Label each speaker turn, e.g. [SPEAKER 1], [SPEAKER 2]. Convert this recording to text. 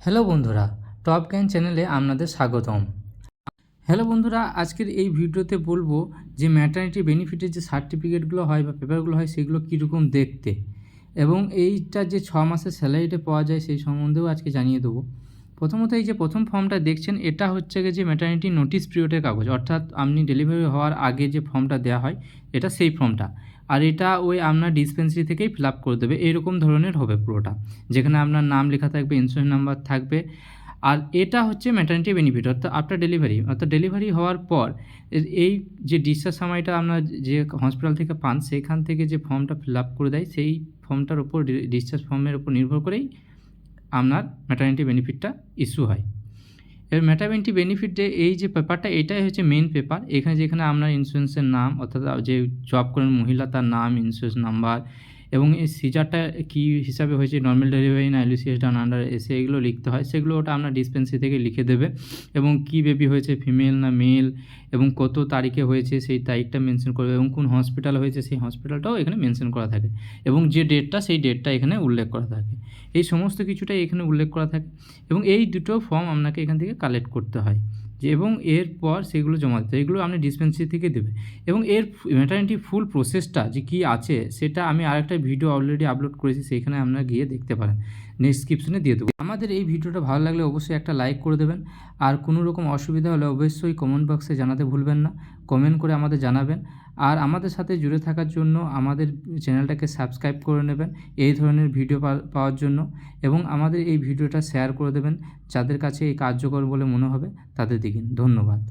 [SPEAKER 1] Hello বন্ধুরা, top জ্ঞান চ্যানেলে আপনাদের স্বাগতম। হ্যালো বন্ধুরা, আজকের এই ভিডিওতে বলবো যে ম্যাটারনিটি বেনিফিটের যে সার্টিফিকেটগুলো হয় বা পেপারগুলো হয় সেগুলো কীরকম দেখতে, এবং এইটা যে 6 মাসের স্যালারিটা পাওয়া যায় সেই সম্বন্ধেও আজকে জানিয়ে দেবো। প্রথমত এই যে প্রথম ফর্মটা দেখছেন, এটা হচ্ছে যে ম্যাটারনিটি নোটিশ পিরিয়ডের কাগজ, অর্থাৎ আপনি ডেলিভারি হওয়ার আগে যে ফর্মটা দেওয়া হয় এটা সেই ফর্মটা। আর এটা ওই আপনার ডিসপেন্সারি থেকেই ফিল আপ করে দেবে, এইরকম ধরনের হবে পুরোটা, যেখানে আপনার নাম লেখা থাকবে, ইন্স্যুরেন্স নাম্বার থাকবে। আর এটা হচ্ছে ম্যাটারনিটি বেনিফিট, অর্থাৎ আফটার ডেলিভারি, অর্থাৎ ডেলিভারি হওয়ার পর এই যে ডিসচার্জ সময়টা আপনার যে হসপিটাল থেকে পান সেইখান থেকে যে ফর্মটা ফিল আপ করে দেয়, সেই ফর্মটার উপর ডিসচার্জ ফর্মের উপর নির্ভর করেই আপনার ম্যাটারনিটি বেনিফিটটা ইস্যু হয়। এর ম্যাটারনিটি বেনিফিটে এই যে পেপারটা, এটাই হচ্ছে মেইন পেপার। এখানে যেখানে আপনার ইন্স্যুরেন্সের নাম, অর্থাৎ যে জব করেন মহিলা তার নাম, ইন্স্যুরেন্স নাম্বার, এবং এই সিজারটা কী হিসাবে হয়েছে, নর্মাল ডেলিভারি না এলইসিএস ডাউন আন্ডার এসে, এগুলো লিখতে হয়। সেগুলো ওটা আপনার ডিসপেন্সারি থেকে লিখে দেবে, এবং কী বেবি হয়েছে, ফিমেল না মেল, এবং কত তারিখে হয়েছে সেই তারিখটা মেনশন করবে, এবং কোন হসপিটাল হয়েছে সেই হসপিটালটাও এখানে মেনশন করা থাকে, এবং যে ডেটটা সেই ডেটটা এখানে উল্লেখ করা থাকে। এই সমস্ত কিছুটাই এখানে উল্লেখ করা থাকে, এবং এই দুটো ফর্ম আপনাকে এখান থেকে কালেক্ট করতে হয় যে, এবং এরপর সেগুলো জমা দিতে হয়। এগুলো আপনি ডিসপেন্সারি থেকে দেবে, এবং এর ম্যাটারনিটি ফুল প্রসেসটা যে কী আছে সেটা আমি আরেকটা ভিডিও অলরেডি আপলোড করেছি, সেইখানে আপনারা গিয়ে দেখতে পারেন, ডেসক্রিপশনে দিয়ে দেবো। আমাদের এই ভিডিওটা ভালো লাগলে অবশ্যই একটা লাইক করে দেবেন, আর কোনো রকম অসুবিধা হলে অবশ্যই কমেন্ট বক্সে জানাতে ভুলবেন না, কমেন্ট করে আমাদের জানাবেন। আর আমাদের সাথে জুড়ে থাকার জন্য আমাদের চ্যানেলটাকে সাবস্ক্রাইব করে নেবেন এই ধরনের ভিডিও পাওয়ার জন্য, এবং আমাদের এই ভিডিওটা শেয়ার করে দেবেন যাদের কাছে এই কার্যকর বলে মনে হবে তাদের দিকে। ধন্যবাদ।